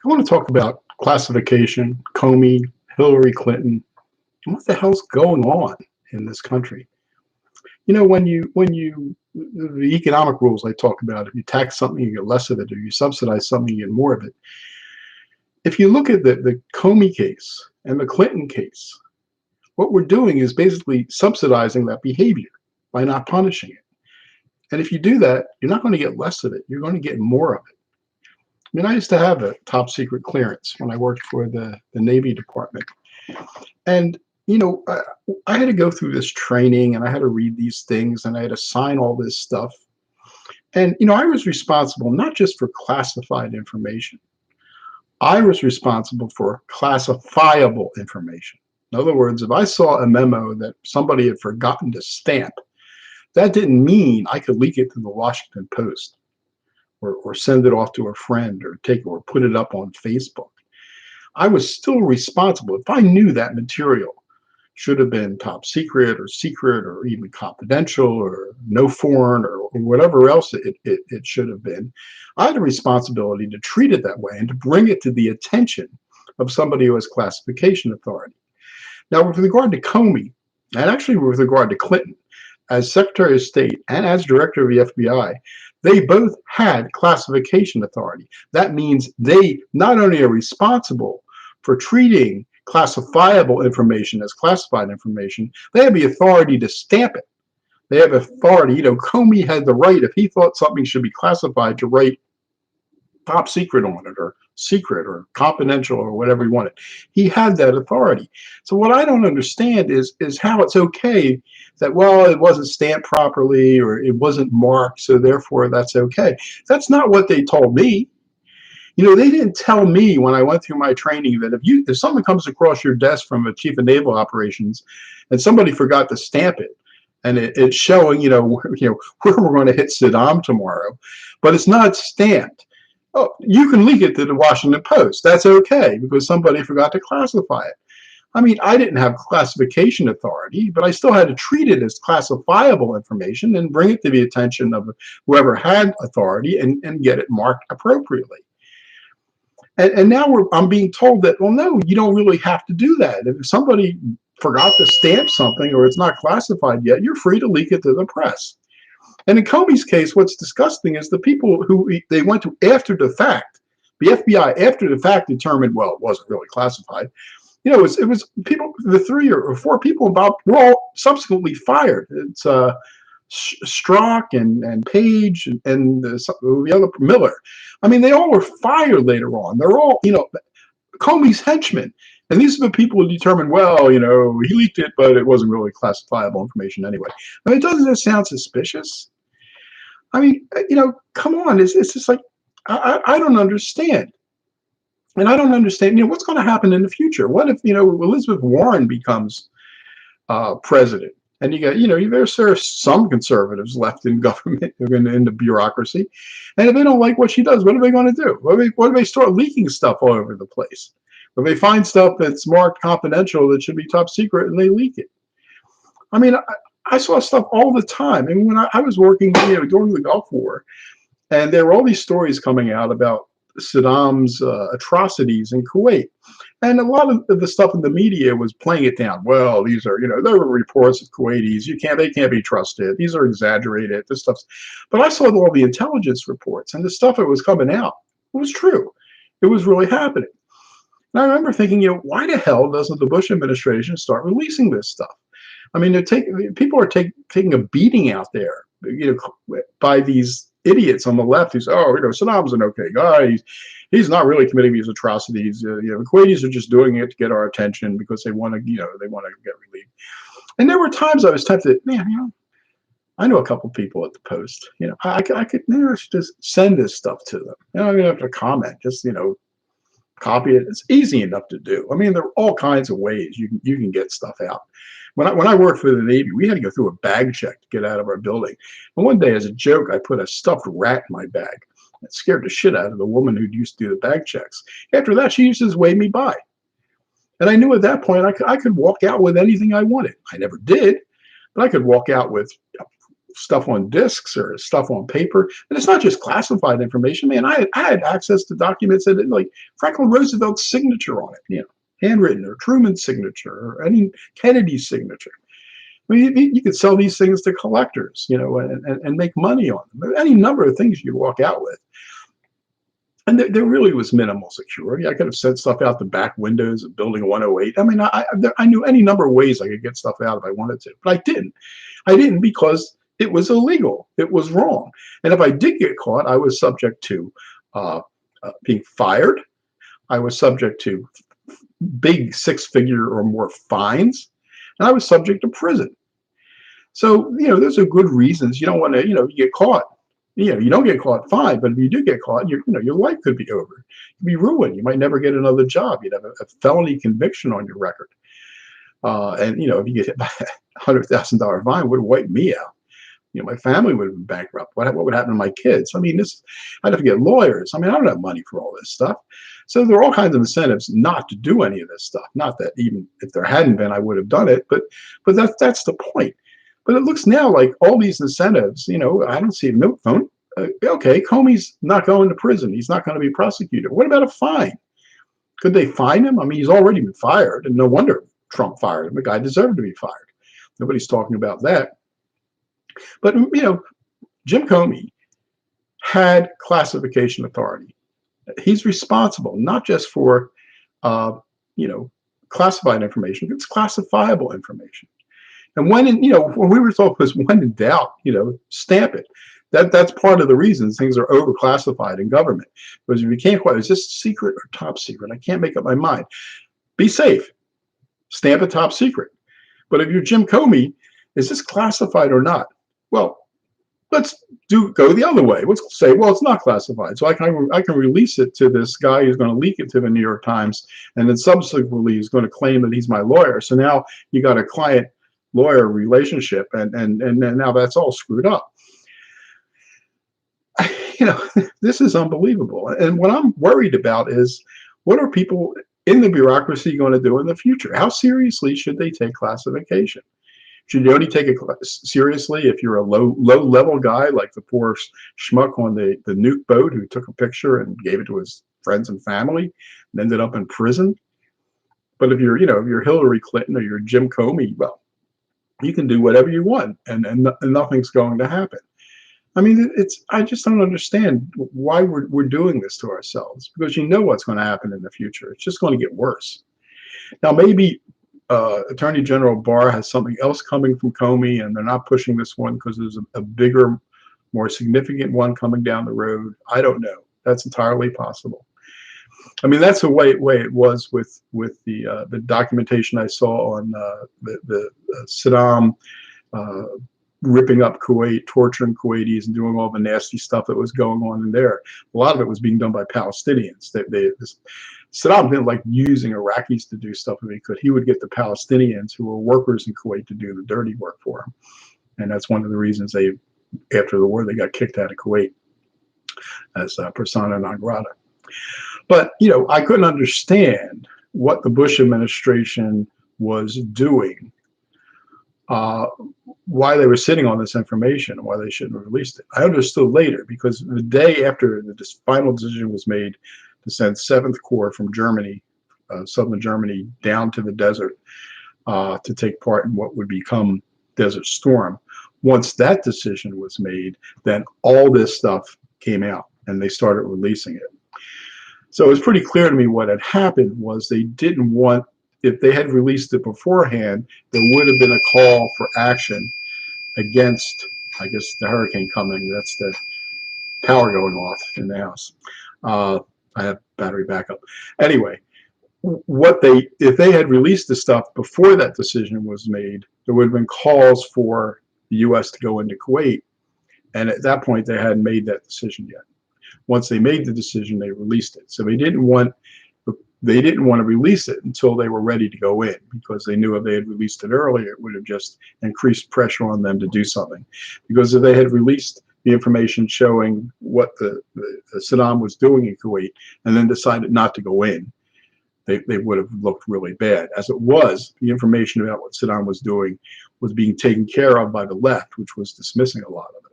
I want to talk about classification, Comey, Hillary Clinton, and what the hell's going on in this country. The economic rules I talk about, if you tax something, you get less of it, or you subsidize something, you get more of it. If you look at the Comey case and the Clinton case, what we're doing is basically subsidizing that behavior by not punishing it. And if you do that, you're not going to get less of it. You're going to get more of it. I mean, I used to have a top secret clearance when I worked for the Navy Department. And, I had to go through this training and I had to read these things and I had to sign all this stuff. And, I was responsible not just for classified information, I was responsible for classifiable information. In other words, if I saw a memo that somebody had forgotten to stamp, that didn't mean I could leak it to the Washington Post or send it off to a friend or put it up on Facebook. I was still responsible. If I knew that material should have been top secret or even confidential or no foreign or whatever else it should have been, I had a responsibility to treat it that way and to bring it to the attention of somebody who has classification authority. Now, with regard to Comey, and actually with regard to Clinton, as Secretary of State and as Director of the FBI, they both had classification authority. That means they not only are responsible for treating classifiable information as classified information, they have the authority to stamp it. They have authority. Comey had the right, if he thought something should be classified, to write top secret on it or secret or confidential or whatever he wanted. He had that authority. So what I don't understand is how it's okay that, well, it wasn't stamped properly or it wasn't marked, so therefore that's okay. That's not what they told me. They didn't tell me when I went through my training that if something comes across your desk from a chief of naval operations and somebody forgot to stamp it and it's showing, where we're going to hit Saddam tomorrow, but it's not stamped. Oh, you can leak it to the Washington Post. That's okay because somebody forgot to classify it. I mean, I didn't have classification authority, but I still had to treat it as classifiable information and bring it to the attention of whoever had authority and get it marked appropriately. And now I'm being told that, well, no, you don't really have to do that. If somebody forgot to stamp something or it's not classified yet, you're free to leak it to the press. And in Comey's case, what's disgusting is the people who they went to after the fact, the FBI after the fact determined, well, it wasn't really classified. It was people, the 3 or 4 people involved were all subsequently fired. It's Strzok and Page and the other Miller. I mean, they all were fired later on. They're all, Comey's henchmen. And these are the people who determined, well, he leaked it, but it wasn't really classifiable information anyway. I mean, doesn't that sound suspicious? I mean, come on. It's just like, I don't understand. And I don't understand, what's going to happen in the future? What if, Elizabeth Warren becomes president? And you got, there's some conservatives left in government, in the bureaucracy. And if they don't like what she does, what are they going to do? What do they start leaking stuff all over the place? When they find stuff that's marked confidential that should be top secret and they leak it. I mean, I saw stuff all the time. I mean, when I was working, during the Gulf War, and there were all these stories coming out about Saddam's atrocities in Kuwait. And a lot of the stuff in the media was playing it down. Well, these are, there were reports of Kuwaitis. They can't be trusted. These are exaggerated. This stuff's, but I saw all the intelligence reports and the stuff that was coming out. It was true. It was really happening. And I remember thinking, why the hell doesn't the Bush administration start releasing this stuff? I mean, people are taking a beating out there, by these idiots on the left who say, oh, Saddam's an okay guy. He's not really committing these atrocities. The Kuwaitis are just doing it to get our attention because they want to, they want to get relief. And there were times I was tempted, man, I know a couple people at the Post. I could just send this stuff to them. I don't even have to comment. Just copy it. It's easy enough to do. I mean, there are all kinds of ways you can get stuff out. When I worked for the Navy, we had to go through a bag check to get out of our building. And one day, as a joke, I put a stuffed rat in my bag. It scared the shit out of the woman who used to do the bag checks. After that, she used to just wave me by. And I knew at that point I could walk out with anything I wanted. I never did, but I could walk out with stuff on discs or stuff on paper. And it's not just classified information, man. I had access to documents that had like Franklin Roosevelt's signature on it, handwritten, or Truman's signature, or any Kennedy's signature. I mean, you could sell these things to collectors, and make money on them. Any number of things you walk out with. And there really was minimal security. I could have sent stuff out the back windows of Building 108. I mean, I knew any number of ways I could get stuff out if I wanted to, but I didn't. I didn't because it was illegal. It was wrong. And if I did get caught, I was subject to being fired. I was subject to big six-figure or more fines, and I was subject to prison. So, those are good reasons. You don't want to, you get caught. You don't get caught, fine, but if you do get caught, your life could be over. You'd be ruined. You might never get another job. You'd have a felony conviction on your record. And if you get hit by a $100,000 fine, it would have wiped me out. My family would have been bankrupt. What would happen to my kids? I mean, I'd have to get lawyers. I mean, I don't have money for all this stuff. So there are all kinds of incentives not to do any of this stuff. Not that even if there hadn't been, I would have done it. But that's the point. But it looks now like all these incentives, I don't see a note phone. Okay, Comey's not going to prison. He's not going to be prosecuted. What about a fine? Could they fine him? I mean, he's already been fired, and no wonder Trump fired him. The guy deserved to be fired. Nobody's talking about that. But, Jim Comey had classification authority. He's responsible not just for, classified information, it's classifiable information. And when we were told was when in doubt, stamp it. That's part of the reason things are overclassified in government. Because if you can't quite, is this secret or top secret? I can't make up my mind. Be safe. Stamp it top secret. But if you're Jim Comey, is this classified or not? Well, let's go the other way. Let's say, well, it's not classified. So I can release it to this guy who's going to leak it to the New York Times, and then subsequently he's going to claim that he's my lawyer. So now you got a client lawyer relationship, and now that's all screwed up. This is unbelievable. And what I'm worried about is, what are people in the bureaucracy going to do in the future? How seriously should they take classification? Should you only take it seriously if you're a low level guy like the poor schmuck on the nuke boat who took a picture and gave it to his friends and family and ended up in prison? But if you're Hillary Clinton or you're Jim Comey, well, you can do whatever you want, and nothing's going to happen. I mean, I just don't understand why we're doing this to ourselves, because what's going to happen in the future. It's just going to get worse. Now, maybe Attorney General Barr has something else coming from Comey, and they're not pushing this one because there's a bigger, more significant one coming down the road. I don't know. That's entirely possible. I mean, that's the way it was with the documentation I saw on the Saddam ripping up Kuwait, torturing Kuwaitis, and doing all the nasty stuff that was going on in there. A lot of it was being done by Palestinians. Saddam didn't like using Iraqis to do stuff if he could. He would get the Palestinians who were workers in Kuwait to do the dirty work for him. And that's one of the reasons after the war, they got kicked out of Kuwait as persona non grata. But, I couldn't understand what the Bush administration was doing, why they were sitting on this information, and why they shouldn't have released it. I understood later, because the day after the final decision was made to send 7th Corps from Germany, southern Germany, down to the desert to take part in what would become Desert Storm. Once that decision was made, then all this stuff came out, and they started releasing it. So it was pretty clear to me what had happened was they didn't want, if they had released it beforehand, there would have been a call for action against, I guess, the hurricane coming. That's the power going off in the house. I have battery backup. Anyway, if they had released the stuff before that decision was made, there would have been calls for the U.S. to go into Kuwait. And at that point, they hadn't made that decision yet. Once they made the decision, they released it. So they didn't want to release it until they were ready to go in, because they knew if they had released it earlier, it would have just increased pressure on them to do something. Because if they had released the information showing what the Saddam was doing in Kuwait and then decided not to go in, they would have looked really bad. As it was, the information about what Saddam was doing was being taken care of by the left, which was dismissing a lot of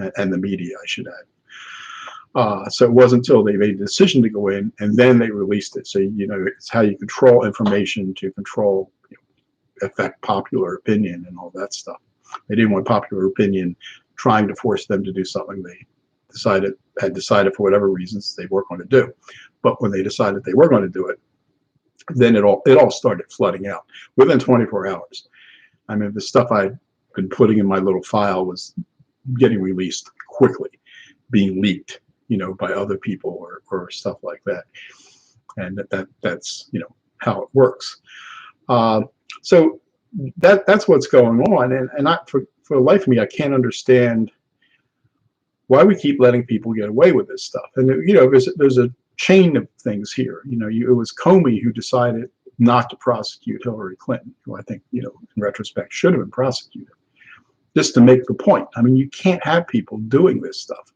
it, and the media, I should add. So it wasn't until they made the decision to go in, and then they released it. So, it's how you control information to control, affect popular opinion and all that stuff. They didn't want popular opinion trying to force them to do something they had decided for whatever reasons they weren't going to do. But when they decided they were going to do it, then it all started flooding out within 24 hours. I mean, the stuff I'd been putting in my little file was getting released quickly, being leaked, by other people or stuff like that. And that's how it works. So that's what's going on. And for the life of me, I can't understand why we keep letting people get away with this stuff. And there's a chain of things here. It was Comey who decided not to prosecute Hillary Clinton, who I think, in retrospect, should have been prosecuted, just to make the point. I mean, you can't have people doing this stuff,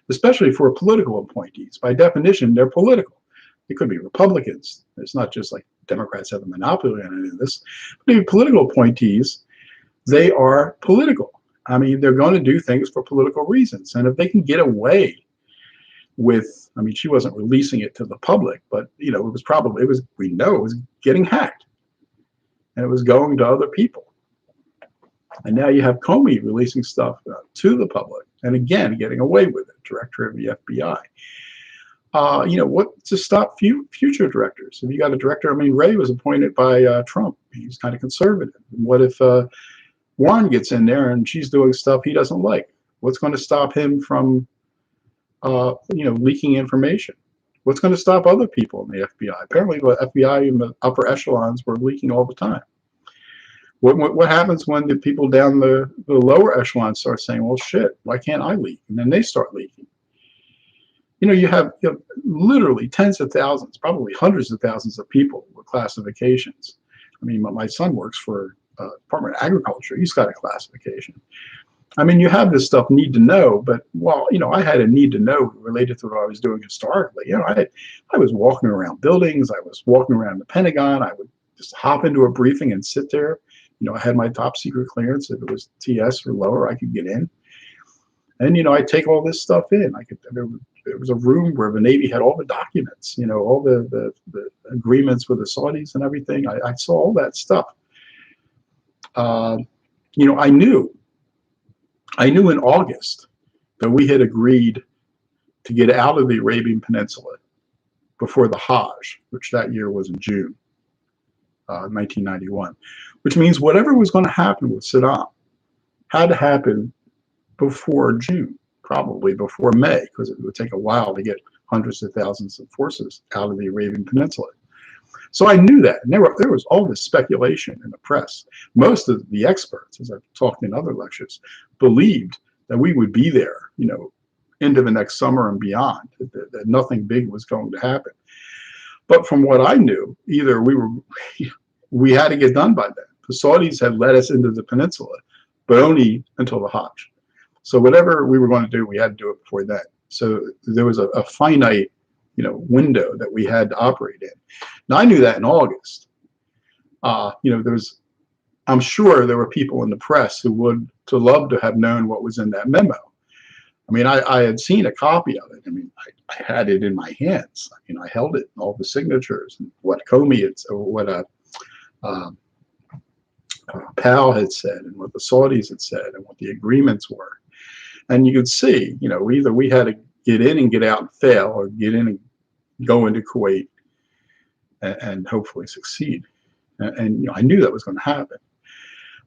especially for political appointees. By definition, they're political. It could be Republicans. It's not just like Democrats have a monopoly on any of this. But political appointees, they are political. I mean, they're going to do things for political reasons. And if they can get away with, I mean, she wasn't releasing it to the public, but, we know it was getting hacked. And it was going to other people. And now you have Comey releasing stuff to the public. And again, getting away with it, director of the FBI. What to stop future directors? If you got a director, I mean, Wray was appointed by Trump. He's kind of conservative. What if Warren gets in there and she's doing stuff he doesn't like? What's going to stop him from, leaking information? What's going to stop other people in the FBI? Apparently, the FBI in the upper echelons were leaking all the time. What happens when the people down the lower echelons start saying, well, shit, why can't I leak? And then they start leaking. You have literally tens of thousands, probably hundreds of thousands of people with classifications. I mean, my son works for Department of Agriculture. He's got a classification. I mean, you have this stuff need to know, but I had a need to know related to what I was doing historically. I was walking around buildings. I was walking around the Pentagon. I would just hop into a briefing and sit there. I had my top secret clearance. If it was TS or lower, I could get in. And, I take all this stuff in. There was a room where the Navy had all the documents, all the agreements with the Saudis and everything. I saw all that stuff. I knew in August that we had agreed to get out of the Arabian Peninsula before the Hajj, which that year was in June, 1991, which means whatever was going to happen with Saddam had to happen before June, probably before May, because it would take a while to get hundreds of thousands of forces out of the Arabian Peninsula. So I knew that. And there was all this speculation in the press. Most of the experts, as I've talked in other lectures, believed that we would be there, into the next summer and beyond, that nothing big was going to happen. But from what I knew, either we had to get done by then. The Saudis had led us into the peninsula, but only until the Hajj. So whatever we were going to do, we had to do it before then. So there was a finite, window that we had to operate in. Now I knew that in August. I'm sure there were people in the press who would love to have known what was in that memo. I mean, I had seen a copy of it. I mean, I had it in my hands. I held it, all the signatures, and what Comey had, or what Powell had said, and what the Saudis had said, and what the agreements were. And you could see, either we had to get in and get out and fail, or get in and go into Kuwait and hopefully succeed. And I knew that was going to happen.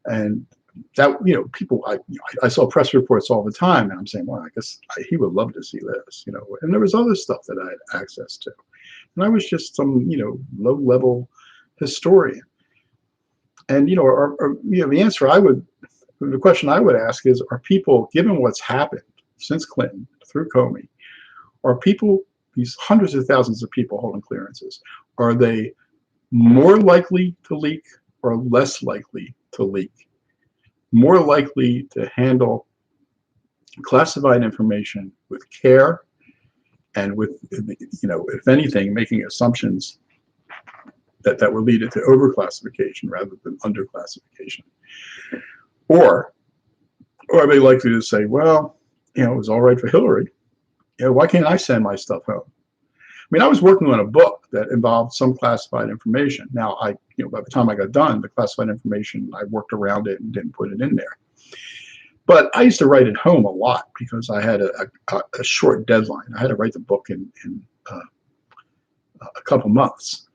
And that, people, I saw press reports all the time, and I'm saying, well, I guess he would love to see this, And there was other stuff that I had access to. And I was just some, low-level historian. And, the answer the question I would ask is, are people, given what's happened since Clinton through Comey, are people, these hundreds of thousands of people holding clearances, are they more likely to leak or less likely to leak? More likely to handle classified information with care and with, if anything, making assumptions that would lead it to overclassification rather than underclassification. Or are they likely to say, well, it was all right for Hillary. Why can't I send my stuff home? I mean, I was working on a book that involved some classified information. Now, by the time I got done, the classified information, I worked around it and didn't put it in there. But I used to write at home a lot because I had a short deadline. I had to write the book in a couple months,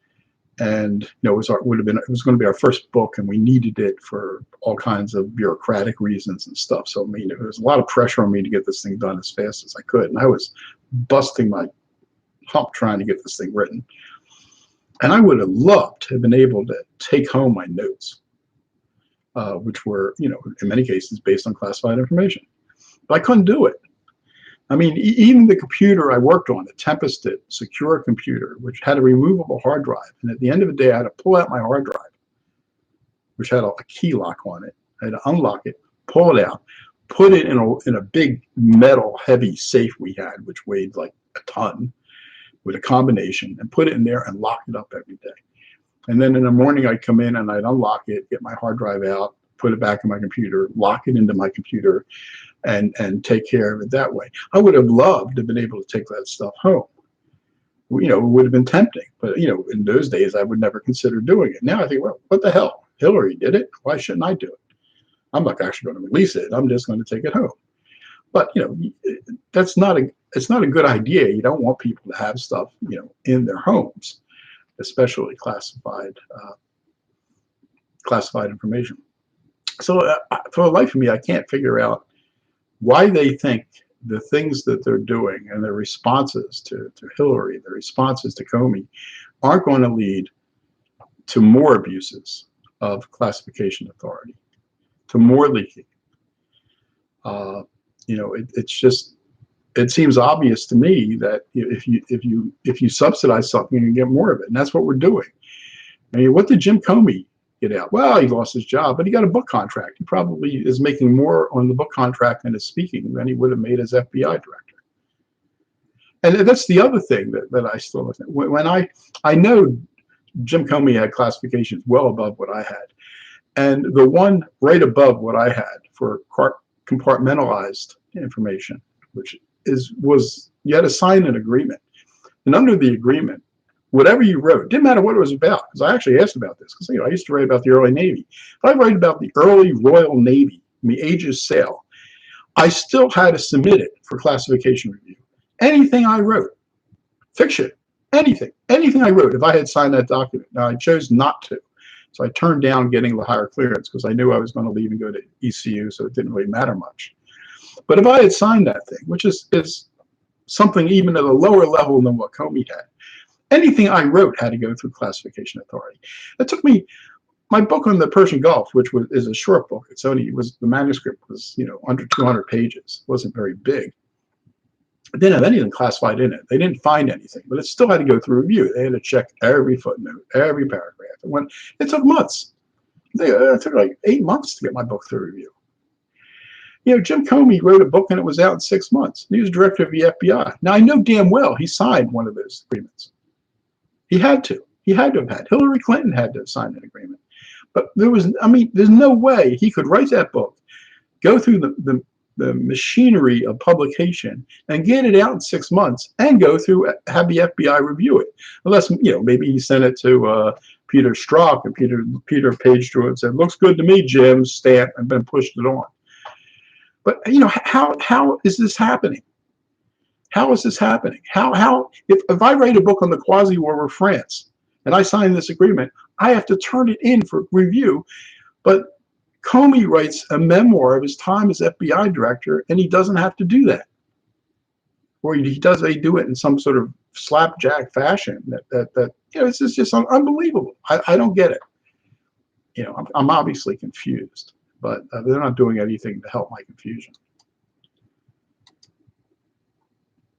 and it was going to be our first book, and we needed it for all kinds of bureaucratic reasons and stuff. So I mean, there was a lot of pressure on me to get this thing done as fast as I could, and I was busting my hump trying to get this thing written. And I would have loved to have been able to take home my notes, which were, in many cases based on classified information. But I couldn't do it. I mean, even the computer I worked on, the Tempested secure computer, which had a removable hard drive. And at the end of the day, I had to pull out my hard drive, which had a key lock on it. I had to unlock it, pull it out, put it in a big metal heavy safe we had, which weighed like a ton, with a combination, and put it in there and lock it up every day. And then in the morning, I'd come in and I'd unlock it, get my hard drive out, put it back in my computer, lock it into my computer, and take care of it that way. I would have loved to have been able to take that stuff home. It would have been tempting, but in those days, I would never consider doing it. Now I think, well, what the hell? Hillary did it. Why shouldn't I do it? I'm not actually going to release it. I'm just going to take it home. But it's not a good idea. You don't want people to have stuff in their homes, especially classified information. So for the life of me, I can't figure out why they think the things that they're doing and their responses to Hillary, their responses to Comey, aren't going to lead to more abuses of classification authority, to more leaking. It seems obvious to me that if you subsidize something, you get more of it, and that's what we're doing. I mean, what did Jim Comey get out? Well, he lost his job, but he got a book contract. He probably is making more on the book contract and his speaking than he would have made as FBI director. And that's the other thing that I still look at. When I know Jim Comey had classifications well above what I had, and the one right above what I had for compartmentalized information, which was you had to sign an agreement, and under the agreement, whatever you wrote, didn't matter what it was about, because I actually asked about this, because I used to write about the early Navy. If I write about the early Royal Navy, the Aegis sail, I still had to submit it for classification review. Anything I wrote, fiction, anything I wrote, if I had signed that document. Now I chose not to, so I turned down getting the higher clearance because I knew I was going to leave and go to ECU, so it didn't really matter much. But if I had signed that thing, which is something even at a lower level than what Comey had, anything I wrote had to go through classification authority. It took me, my book on the Persian Gulf, which is a short book. The manuscript was under 200 pages. It wasn't very big. It didn't have anything classified in it. They didn't find anything, but it still had to go through review. They had to check every footnote, every paragraph. It took months. It took like 8 months to get my book through review. Jim Comey wrote a book and it was out in 6 months. He was director of the FBI. Now, I know damn well he signed one of those agreements. He had to. He had to have had. Hillary Clinton had to have signed an agreement. But there's no way he could write that book, go through the machinery of publication, and get it out in 6 months, and have the FBI review it. Unless, maybe he sent it to Peter Strzok, and Peter paged through it and said, "Looks good to me, Jim," stamp, and then pushed it on. But how is this happening? How is this happening? If I write a book on the Quasi-War of France and I sign this agreement, I have to turn it in for review. But Comey writes a memoir of his time as FBI director, and he doesn't have to do that. Or they do it in some sort of slapjack fashion it's just unbelievable. I don't get it. I'm obviously confused, but they're not doing anything to help my confusion.